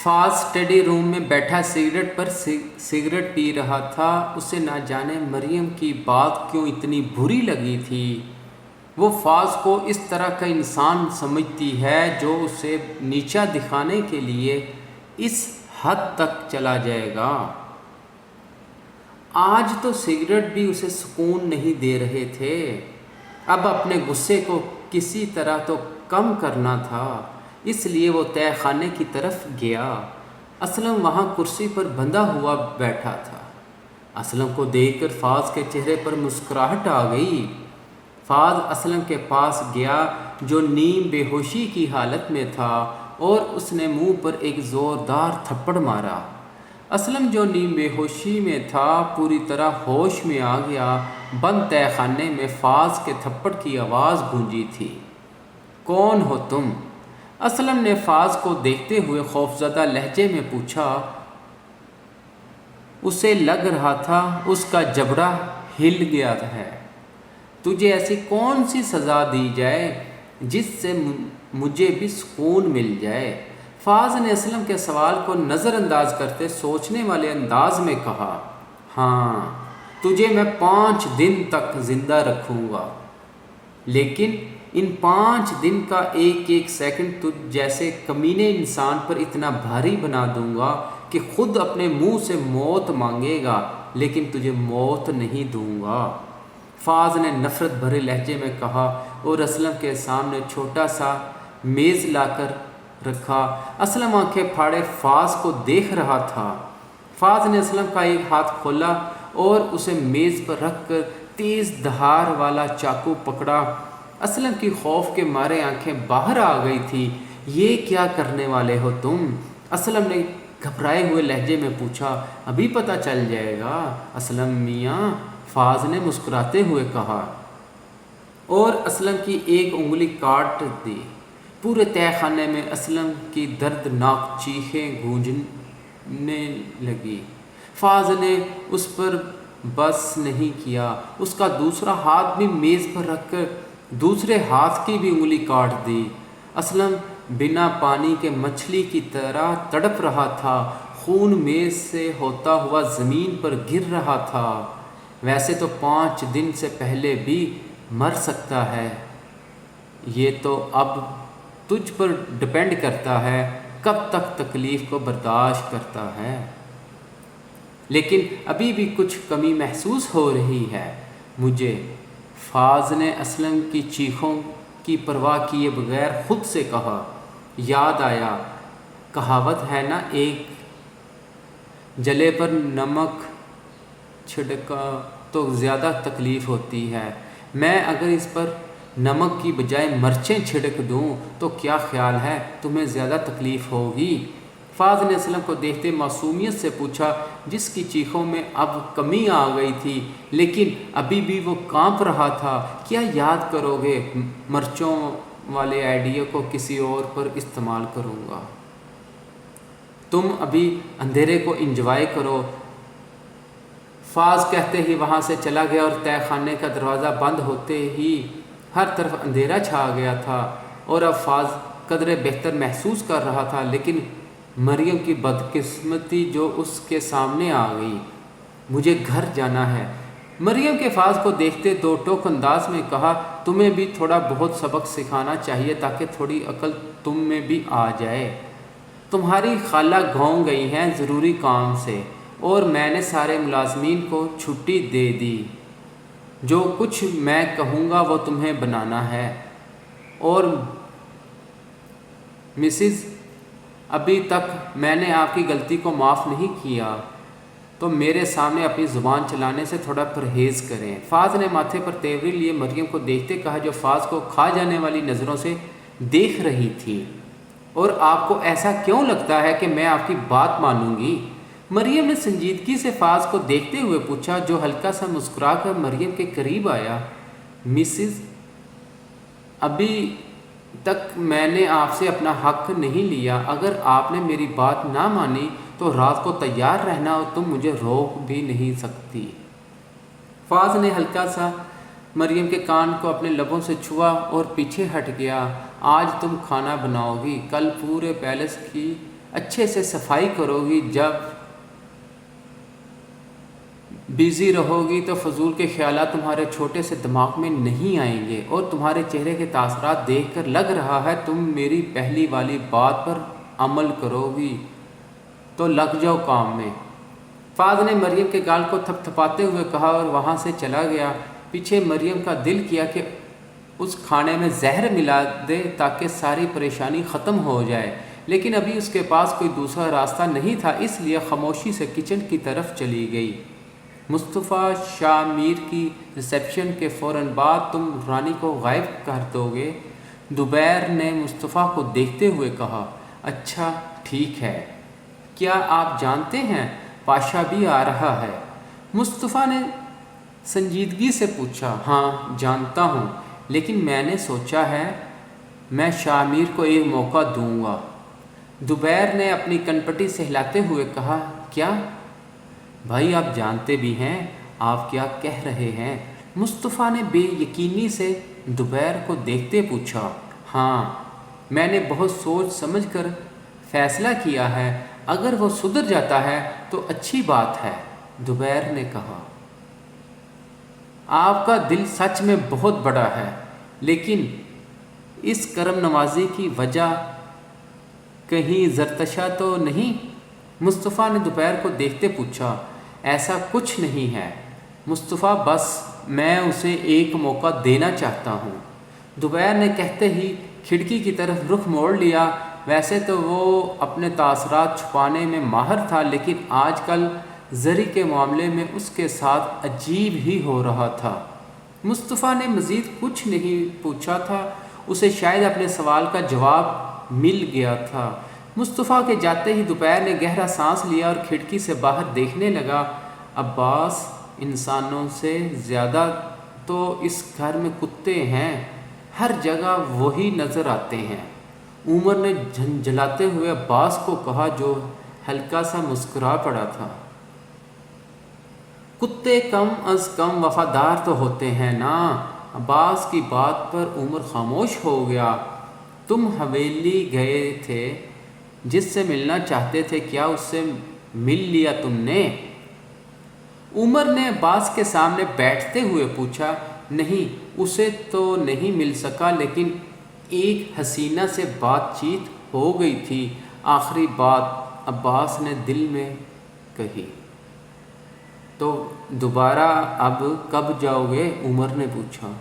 فاز اسٹڈی روم میں بیٹھا سگریٹ پی رہا تھا۔ اسے نہ جانے مریم کی بات کیوں اتنی بری لگی تھی۔ وہ فاز کو اس طرح کا انسان سمجھتی ہے جو اسے نیچا دکھانے کے لیے اس حد تک چلا جائے گا۔ آج تو سگریٹ بھی اسے سکون نہیں دے رہے تھے۔ اب اپنے غصے کو کسی طرح تو کم کرنا تھا، اس لیے وہ تہہ خانے کی طرف گیا۔ اسلم وہاں کرسی پر بندھا ہوا بیٹھا تھا۔ اسلم کو دیکھ کر فاز کے چہرے پر مسکراہٹ آ گئی۔ فاز اسلم کے پاس گیا جو نیم بے ہوشی کی حالت میں تھا اور اس نے منہ پر ایک زوردار تھپڑ مارا۔ اسلم جو نیم بے ہوشی میں تھا پوری طرح ہوش میں آ گیا۔ بند تہہ خانے میں فاز کے تھپڑ کی آواز گونجی تھی۔ کون ہو تم؟ اسلم نے فاز کو دیکھتے ہوئے خوفزدہ لہجے میں پوچھا۔ اسے لگ رہا تھا اس کا جبڑا ہل گیا ہے۔ تجھے ایسی کون سی سزا دی جائے جس سے مجھے بھی سکون مل جائے؟ فاز نے اسلم کے سوال کو نظر انداز کرتے سوچنے والے انداز میں کہا، ہاں، تجھے میں 5 دن تک زندہ رکھوں گا، لیکن ان 5 دن کا ایک ایک سیکنڈ تجھ جیسے کمینے انسان پر اتنا بھاری بنا دوں گا کہ خود اپنے منہ سے موت مانگے گا لیکن تجھے موت نہیں دوں گا۔ فاز نے نفرت بھرے لہجے میں کہا اور اسلم کے سامنے چھوٹا سا میز لا کر رکھا۔ اسلم آنکھیں پھاڑے فاز کو دیکھ رہا تھا۔ فاز نے اسلم کا ایک ہاتھ کھولا اور اسے میز پر رکھ کر تیز دھار والا چاقو پکڑا۔ اسلم کی خوف کے مارے آنکھیں باہر آ گئی تھی۔ یہ کیا کرنے والے ہو تم؟ اسلم نے گھبرائے ہوئے لہجے میں پوچھا۔ ابھی پتہ چل جائے گا اسلم میاں، فاز نے مسکراتے ہوئے کہا اور اسلم کی ایک انگلی کاٹ دی۔ پورے تہہ خانے میں اسلم کی دردناک چیخیں گونجنے لگی۔ فاز نے اس پر بس نہیں کیا، اس کا دوسرا ہاتھ بھی میز پر رکھ کر دوسرے ہاتھ کی بھی انگلی کاٹ دی۔ اسلم بنا پانی کے مچھلی کی طرح تڑپ رہا تھا، خون میز سے ہوتا ہوا زمین پر گر رہا تھا۔ ویسے تو 5 دن سے پہلے بھی مر سکتا ہے، یہ تو اب تجھ پر ڈپینڈ کرتا ہے کب تک تکلیف کو برداشت کرتا ہے، لیکن ابھی بھی کچھ کمی محسوس ہو رہی ہے مجھے۔ فاز نے اسلم کی چیخوں کی پرواہ کیے بغیر خود سے کہا، یاد آیا، کہاوت ہے نا، ایک جلے پر نمک چھڑکا تو زیادہ تکلیف ہوتی ہے۔ میں اگر اس پر نمک کی بجائے مرچیں چھڑک دوں تو کیا خیال ہے تمہیں زیادہ تکلیف ہوگی؟ فاز نے اسلم کو دیکھتے معصومیت سے پوچھا، جس کی چیخوں میں اب کمی آ گئی تھی لیکن ابھی بھی وہ کانپ رہا تھا۔ کیا یاد کرو گے؟ مرچوں والے آئیڈیا کو کسی اور پر استعمال کروں گا۔ تم ابھی اندھیرے کو انجوائے کرو۔ فاز کہتے ہی وہاں سے چلا گیا اور تہہ خانے کا دروازہ بند ہوتے ہی ہر طرف اندھیرا چھا گیا تھا اور اب فاز قدرے بہتر محسوس کر رہا تھا، لیکن مریم کی بدقسمتی جو اس کے سامنے آ گئی۔ مجھے گھر جانا ہے، مریم کے فاز کو دیکھتے دو ٹوک انداز میں کہا۔ تمہیں بھی تھوڑا بہت سبق سکھانا چاہیے تاکہ تھوڑی عقل تم میں بھی آ جائے۔ تمہاری خالہ گاؤں گئی ہیں ضروری کام سے اور میں نے سارے ملازمین کو چھٹی دے دی۔ جو کچھ میں کہوں گا وہ تمہیں بنانا ہے، اور مسز، ابھی تک میں نے آپ کی غلطی کو معاف نہیں کیا، تو میرے سامنے اپنی زبان چلانے سے تھوڑا پرہیز کریں۔ فاز نے ماتھے پر تیوری لیے مریم کو دیکھتے کہا جو فاز کو کھا جانے والی نظروں سے دیکھ رہی تھی، اور آپ کو ایسا کیوں لگتا ہے کہ میں آپ کی بات مانوں گی؟ مریم نے سنجیدگی سے فاز کو دیکھتے ہوئے پوچھا، جو ہلکا سا مسکرا کر مریم کے قریب آیا۔ مسز، ابھی تک میں نے آپ سے اپنا حق نہیں لیا۔ اگر آپ نے میری بات نہ مانی تو رات کو تیار رہنا اور تم مجھے روک بھی نہیں سکتی۔ فاز نے ہلکا سا مریم کے کان کو اپنے لبوں سے چھوا اور پیچھے ہٹ گیا۔ آج تم کھانا بناؤ گی، کل پورے پیلس کی اچھے سے صفائی کرو گی، جب بیزی رہو گی تو فضول کے خیالات تمہارے چھوٹے سے دماغ میں نہیں آئیں گے، اور تمہارے چہرے کے تاثرات دیکھ کر لگ رہا ہے تم میری پہلی والی بات پر عمل کرو گی، تو لگ جاؤ کام میں۔ فاض نے مریم کے گال کو تھپ تھپاتے ہوئے کہا اور وہاں سے چلا گیا۔ پیچھے مریم کا دل کیا کہ اس کھانے میں زہر ملا دے تاکہ ساری پریشانی ختم ہو جائے، لیکن ابھی اس کے پاس کوئی دوسرا راستہ نہیں تھا، اس لیے خاموشی سے کچن کی طرف چلی گئی۔ مصطفیٰ شاہ میر کی ریسیپشن کے فوراً بعد تم رانی کو غائب کر دو گے؟ دوبیر نے مصطفیٰ کو دیکھتے ہوئے کہا۔ اچھا ٹھیک ہے، کیا آپ جانتے ہیں پاشا بھی آ رہا ہے؟ مصطفیٰ نے سنجیدگی سے پوچھا۔ ہاں جانتا ہوں، لیکن میں نے سوچا ہے میں شاہ میر کو ایک موقع دوں گا۔ دوبیر نے اپنی کنپٹی سے ہلاتے ہوئے کہا۔ کیا بھائی، آپ جانتے بھی ہیں آپ کیا کہہ رہے ہیں؟ مصطفیٰ نے بے یقینی سے دوبیر کو دیکھتے پوچھا۔ ہاں، میں نے بہت سوچ سمجھ کر فیصلہ کیا ہے، اگر وہ سدھر جاتا ہے تو اچھی بات ہے، دوبیر نے کہا۔ آپ کا دل سچ میں بہت بڑا ہے، لیکن اس کرم نوازی کی وجہ کہیں زرتشہ تو نہیں؟ مصطفیٰ نے دوبیر کو دیکھتے پوچھا۔ ایسا کچھ نہیں ہے مصطفیٰ، بس میں اسے ایک موقع دینا چاہتا ہوں۔ دوبیر نے کہتے ہی کھڑکی کی طرف رخ موڑ لیا۔ ویسے تو وہ اپنے تاثرات چھپانے میں ماہر تھا، لیکن آج کل زری کے معاملے میں اس کے ساتھ عجیب ہی ہو رہا تھا۔ مصطفیٰ نے مزید کچھ نہیں پوچھا تھا، اسے شاید اپنے سوال کا جواب مل گیا تھا۔ مصطفیٰ کے جاتے ہی دوپہر نے گہرا سانس لیا اور کھڑکی سے باہر دیکھنے لگا۔ عباس، انسانوں سے زیادہ تو اس گھر میں کتے ہیں، ہر جگہ وہی نظر آتے ہیں۔ عمر نے جھنجھلاتے ہوئے عباس کو کہا، جو ہلکا سا مسکرا پڑا تھا۔ کتے کم از کم وفادار تو ہوتے ہیں نا؟ عباس کی بات پر عمر خاموش ہو گیا۔ تم حویلی گئے تھے، جس سے ملنا چاہتے تھے، کیا اس سے مل لیا تم نے؟ عمر نے عباس کے سامنے بیٹھتے ہوئے پوچھا۔ نہیں، اسے تو نہیں مل سکا، لیکن ایک حسینہ سے بات چیت ہو گئی تھی۔ آخری بات عباس نے دل میں کہی۔ تو دوبارہ اب کب جاؤ گے؟ عمر نے پوچھا۔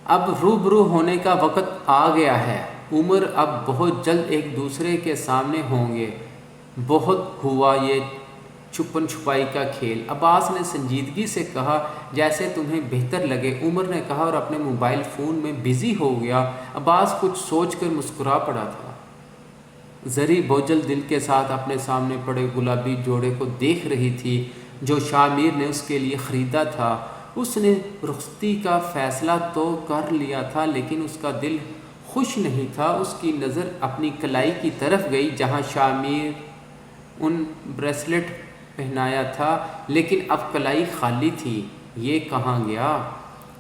اب روبرو ہونے کا وقت آ گیا ہے عمر، اب بہت جلد ایک دوسرے کے سامنے ہوں گے۔ بہت ہوا یہ چھپن چھپائی کا کھیل، عباس نے سنجیدگی سے کہا۔ جیسے تمہیں بہتر لگے، عمر نے کہا اور اپنے موبائل فون میں بزی ہو گیا۔ عباس کچھ سوچ کر مسکرا پڑا تھا۔ زری بوجھل دل کے ساتھ اپنے سامنے پڑے گلابی جوڑے کو دیکھ رہی تھی جو شاہ میر نے اس کے لیے خریدا تھا۔ اس نے رخصتی کا فیصلہ تو کر لیا تھا، لیکن اس کا دل خوش نہیں تھا۔ اس کی نظر اپنی کلائی کی طرف گئی جہاں شاہ میر ان بریسلٹ پہنایا تھا، لیکن اب کلائی خالی تھی۔ یہ کہاں گیا؟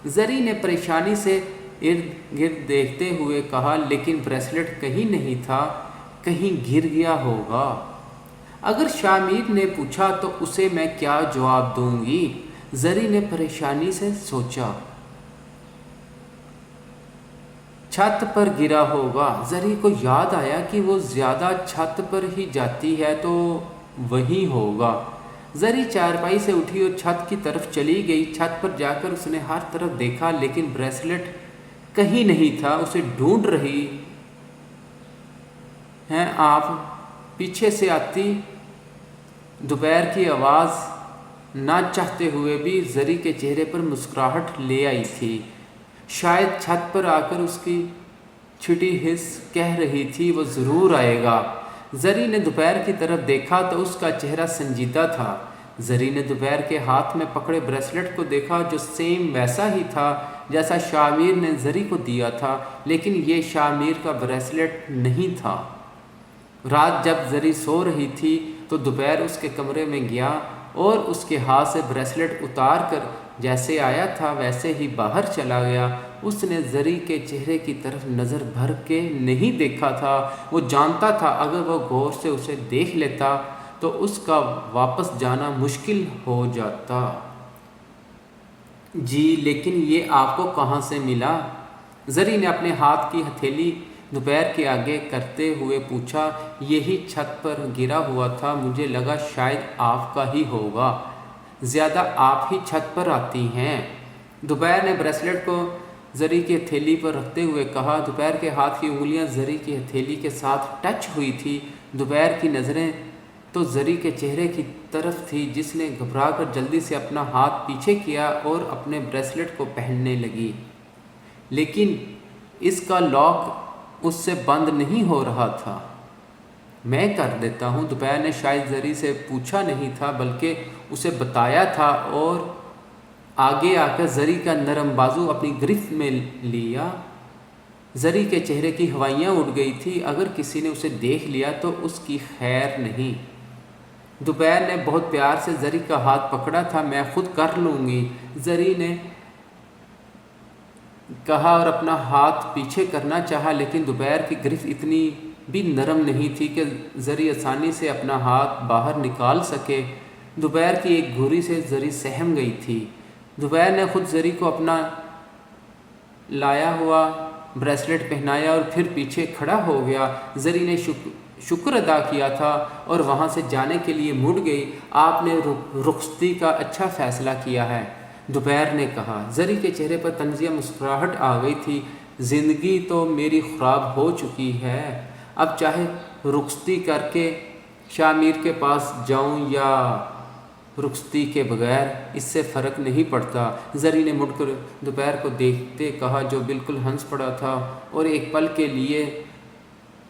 زری نے پریشانی سے ارد گرد دیکھتے ہوئے کہا، لیکن بریسلٹ کہیں نہیں تھا، کہیں گر گیا ہوگا۔ اگر شاہ میر نے پوچھا تو اسے میں کیا جواب دوں گی؟ زری نے پریشانی سے سوچا۔ چھت پر گرا ہوگا۔ زری کو یاد آیا کہ وہ زیادہ چھت پر ہی جاتی ہے، تو وہی ہوگا۔ زری چارپائی سے اٹھی اور چھت کی طرف چلی گئی۔ چھت پر جا کر اس نے ہر طرف دیکھا، لیکن بریسلٹ کہیں نہیں تھا۔ اسے ڈھونڈ رہی ہیں آپ؟ پیچھے سے آتی دوپہر کی آواز نہ چاہتے ہوئے بھی زری کے چہرے پر مسکراہٹ لے آئی تھی۔ شاید چھت پر آ کر اس کی چھٹی حس کہہ رہی تھی، وہ ضرور آئے گا۔ زری نے دوپہر کی طرف دیکھا تو اس کا چہرہ سنجیدہ تھا۔ زری نے دوپہر کے ہاتھ میں پکڑے بریسلٹ کو دیکھا، جو سیم ویسا ہی تھا جیسا شاہ میر نے زری کو دیا تھا، لیکن یہ شاہ میر کا بریسلٹ نہیں تھا۔ رات جب زری سو رہی تھی تو دوپہر اس کے کمرے میں گیا اور اس کے ہاتھ سے بریسلٹ اتار کر جیسے آیا تھا ویسے ہی باہر چلا گیا۔ اس نے زری کے چہرے کی طرف نظر بھر کے نہیں دیکھا تھا۔ وہ جانتا تھا اگر وہ غور سے اسے دیکھ لیتا تو اس کا واپس جانا مشکل ہو جاتا۔ جی لیکن یہ آپ کو کہاں سے ملا؟ زری نے اپنے ہاتھ کی ہتھیلی دوپہر کے آگے کرتے ہوئے پوچھا۔ یہی چھت پر گرا ہوا تھا، مجھے لگا شاید آپ کا ہی ہوگا، زیادہ آپ ہی چھت پر آتی ہیں۔ دوپہر نے بریسلٹ کو زری کی ہتھیلی پر رکھتے ہوئے کہا۔ دوپہر کے ہاتھ کی انگلیاں زری کی ہتھیلی کے ساتھ ٹچ ہوئی تھی۔ دوپہر کی نظریں تو زری کے چہرے کی طرف تھی، جس نے گھبرا کر جلدی سے اپنا ہاتھ پیچھے کیا اور اپنے بریسلٹ کو پہننے لگی، لیکن اس کا لاک اس سے بند نہیں ہو رہا تھا۔ میں کر دیتا ہوں، دوپہر نے شاید زری سے پوچھا نہیں تھا بلکہ اسے بتایا تھا، اور آگے آ کر زری کا نرم بازو اپنی گرفت میں لیا۔ زری کے چہرے کی ہوائیاں اڑ گئی تھی، اگر کسی نے اسے دیکھ لیا تو اس کی خیر نہیں۔ دوپہر نے بہت پیار سے زری کا ہاتھ پکڑا تھا۔ میں خود کر لوں گی، زری نے کہا اور اپنا ہاتھ پیچھے کرنا چاہا، لیکن دوپہر کی گرفت اتنی بھی نرم نہیں تھی کہ زری آسانی سے اپنا ہاتھ باہر نکال سکے۔ دوپہر کی ایک گھوری سے زری سہم گئی تھی۔ دوپہر نے خود زری کو اپنا لایا ہوا بریسلٹ پہنایا اور پھر پیچھے کھڑا ہو گیا۔ زری نے شکر ادا کیا تھا اور وہاں سے جانے کے لیے مڑ گئی۔ آپ نے رخصتی کا اچھا فیصلہ کیا ہے، دوپہر نے کہا۔ زری کے چہرے پر طنزیہ مسکراہٹ آ گئی تھی۔ زندگی تو میری خراب ہو چکی ہے، اب چاہے رخصتی کر کے شاہ میر کے پاس جاؤں یا رخصتی کے بغیر، اس سے فرق نہیں پڑتا۔ زری نے مڑ کر دوپہر کو دیکھتے کہا، جو بالکل ہنس پڑا تھا، اور ایک پل کے لیے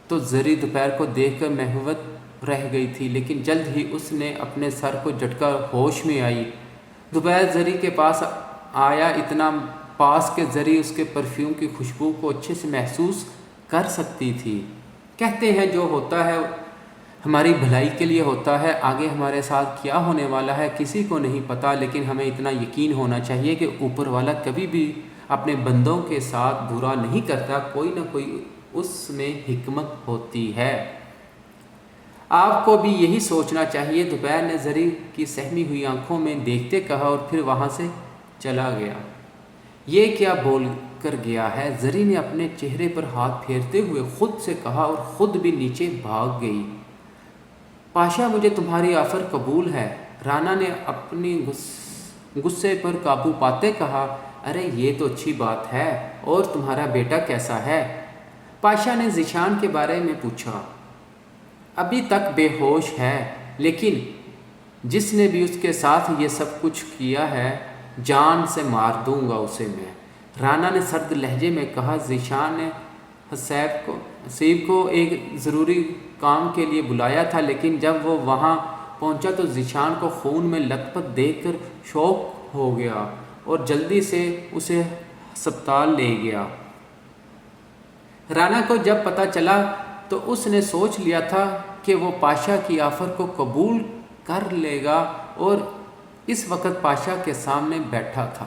تو زری دوپہر کو دیکھ کر محوت رہ گئی تھی، لیکن جلد ہی اس نے اپنے سر کو جھٹکا ہوش میں آئی۔ دوپہر زری کے پاس آیا، اتنا پاس کہ زری اس کے پرفیوم کی خوشبو کو اچھے سے محسوس کر سکتی تھی۔ کہتے ہیں جو ہوتا ہے ہماری بھلائی کے لیے ہوتا ہے، آگے ہمارے ساتھ کیا ہونے والا ہے کسی کو نہیں پتہ، لیکن ہمیں اتنا یقین ہونا چاہیے کہ اوپر والا کبھی بھی اپنے بندوں کے ساتھ برا نہیں کرتا، کوئی نہ کوئی اس میں حکمت ہوتی ہے۔ آپ کو بھی یہی سوچنا چاہیے، دوپہر نے زری کی سہمی ہوئی آنکھوں میں دیکھتے کہا اور پھر وہاں سے چلا گیا۔ یہ کیا بول کر گیا ہے؟ زری نے اپنے چہرے پر ہاتھ پھیرتے ہوئے خود سے کہا اور خود بھی نیچے بھاگ گئی۔ پاشا، مجھے تمہاری آفر قبول ہے، رانا نے اپنی غصے پر قابو پاتے کہا۔ ارے یہ تو اچھی بات ہے، اور تمہارا بیٹا کیسا ہے؟ پاشا نے ذیشان کے بارے میں پوچھا۔ ابھی تک بے ہوش ہے، لیکن جس نے بھی اس کے ساتھ یہ سب کچھ کیا ہے، جان سے مار دوں گا اسے میں، رانا نے سرد لہجے میں کہا۔ ذیشان نے حسیب کو ایک ضروری کام کے لیے بلایا تھا، لیکن جب وہ وہاں پہنچا تو ذیشان کو خون میں لت پت دیکھ کر شوق ہو گیا اور جلدی سے اسے ہسپتال لے گیا۔ رانا کو جب پتہ چلا تو اس نے سوچ لیا تھا کہ وہ پاشا کی آفر کو قبول کر لے گا، اور اس وقت پاشا کے سامنے بیٹھا تھا۔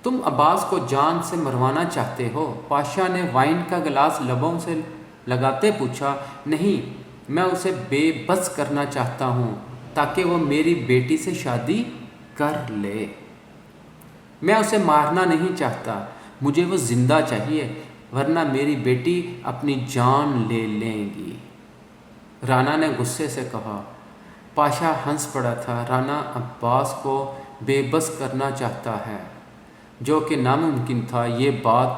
تم عباس کو جان سے مروانا چاہتے ہو؟ پاشا نے وائن کا گلاس لبوں سے لگاتے پوچھا۔ نہیں، میں اسے بے بس کرنا چاہتا ہوں تاکہ وہ میری بیٹی سے شادی کر لے۔ میں اسے مارنا نہیں چاہتا، مجھے وہ زندہ چاہیے، ورنہ میری بیٹی اپنی جان لے لیں گی، رانا نے غصے سے کہا۔ پاشا ہنس پڑا تھا۔ رانا عباس کو بے بس کرنا چاہتا ہے، جو کہ ناممکن تھا۔ یہ بات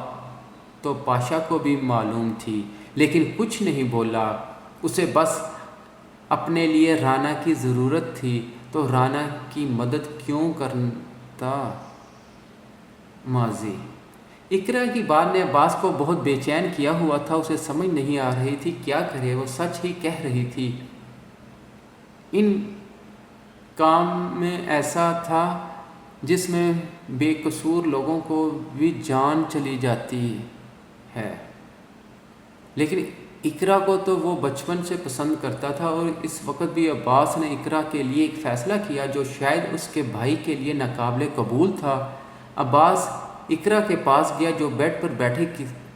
تو پاشا کو بھی معلوم تھی، لیکن کچھ نہیں بولا۔ اسے بس اپنے لیے رانا کی ضرورت تھی، تو رانا کی مدد کیوں کرتا؟ ماضی اقرا کی بات نے عباس کو بہت بے چین کیا ہوا تھا۔ اسے سمجھ نہیں آ رہی تھی کیا کرے، وہ سچ ہی کہہ رہی تھی۔ ان کام میں ایسا تھا جس میں بے قصور لوگوں کو بھی جان چلی جاتی ہے، لیکن اقرا کو تو وہ بچپن سے پسند کرتا تھا، اور اس وقت بھی عباس نے اقرا کے لیے ایک فیصلہ کیا جو شاید اس کے بھائی کے لیے ناقابل قبول تھا۔ عباس اقرا کے پاس گیا جو بیڈ پر بیٹھی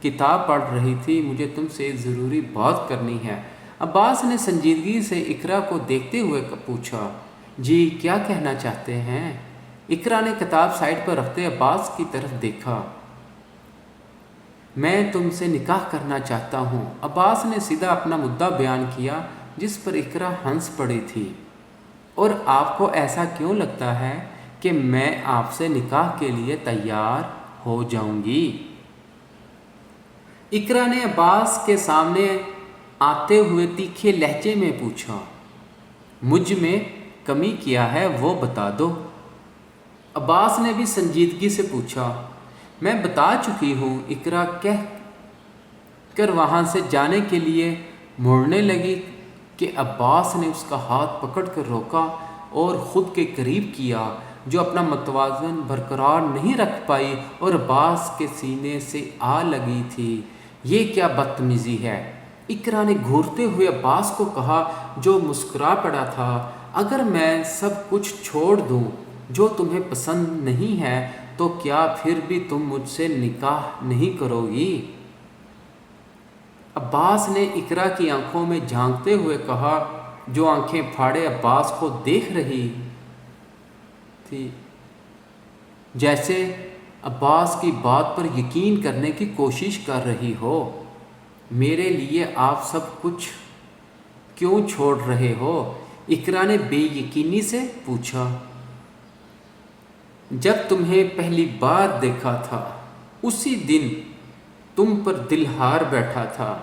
کتاب پڑھ رہی تھی۔ مجھے تم سے ضروری بات کرنی ہے۔ عباس نے سنجیدگی سے اقرا کو دیکھتے ہوئے پوچھا، جی کیا کہنا چاہتے ہیں؟ اقرا نے کتاب سائیڈ پر رکھتے عباس کی طرف دیکھا۔ میں تم سے نکاح کرنا چاہتا ہوں۔ عباس نے سیدھا اپنا مدعا بیان کیا جس پر اقرا ہنس پڑی تھی۔ اور آپ کو ایسا کیوں لگتا ہے کہ میں آپ سے نکاح کے لیے تیار ہو جاؤں گی؟ اقرا نے عباس کے سامنے آتے ہوئے تیکھے لہجے میں پوچھا، مجھ میں کمی کیا ہے وہ بتا دو۔ عباس نے بھی سنجیدگی سے پوچھا، میں بتا چکی ہوں۔ اقرا کہہ کر وہاں سے جانے کے لیے مڑنے لگی کہ عباس نے اس کا ہاتھ پکڑ کر روکا اور خود کے قریب کیا، جو اپنا متوازن برقرار نہیں رکھ پائی اور عباس کے سینے سے آ لگی تھی۔ یہ کیا بدتمیزی ہے؟ اقرا نے گھورتے ہوئے عباس کو کہا جو مسکرا پڑا تھا، اگر میں سب کچھ چھوڑ دوں جو تمہیں پسند نہیں ہے تو کیا پھر بھی تم مجھ سے نکاح نہیں کرو گی؟ عباس نے اقرا کی آنکھوں میں جھانکتے ہوئے کہا، جو آنکھیں پھاڑے عباس کو دیکھ رہی تھی، جیسے عباس کی بات پر یقین کرنے کی کوشش کر رہی ہو، میرے لیے آپ سب کچھ کیوں چھوڑ رہے ہو؟ اقرا نے بے یقینی سے پوچھا۔ جب تمہیں پہلی بار دیکھا تھا اسی دن تم پر دل ہار بیٹھا تھا،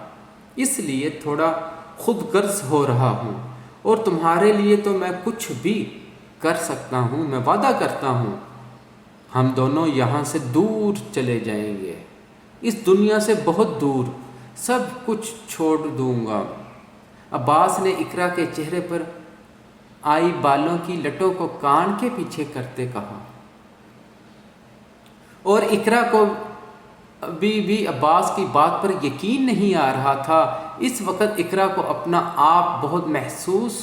اس لیے تھوڑا خود غرض ہو رہا ہوں، اور تمہارے لیے تو میں کچھ بھی کر سکتا ہوں۔ میں وعدہ کرتا ہوں ہم دونوں یہاں سے دور چلے جائیں گے، اس دنیا سے بہت دور، سب کچھ چھوڑ دوں گا۔ عباس نے اقرا کے چہرے پر آئی بالوں کی لٹوں کو کان کے پیچھے کرتے کہا، اور اقرا کو ابھی بھی عباس کی بات پر یقین نہیں آ رہا تھا۔ اس وقت اقرا کو اپنا آپ بہت محسوس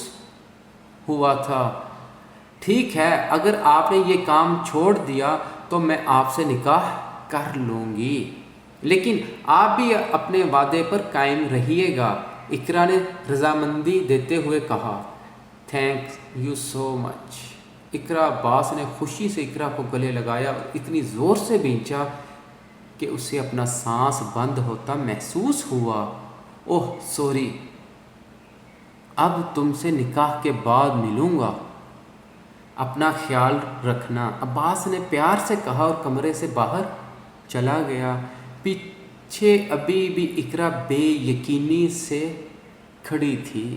ہوا تھا۔ ٹھیک ہے، اگر آپ نے یہ کام چھوڑ دیا تو میں آپ سے نکاح کر لوں گی، لیکن آپ بھی اپنے وعدے پر قائم رہیے گا۔ اقرا نے رضامندی دیتے ہوئے کہا، تھینک یو سو مچ۔ اقرا عباس نے خوشی سے اقرا کو گلے لگایا اور اتنی زور سے بھینچا کہ اسے اپنا سانس بند ہوتا محسوس ہوا۔ اوہ سوری، اب تم سے نکاح کے بعد ملوں گا، اپنا خیال رکھنا، عباس نے پیار سے کہا اور کمرے سے باہر چلا گیا۔ پیچھے ابھی بھی اقرا بے یقینی سے کھڑی تھی۔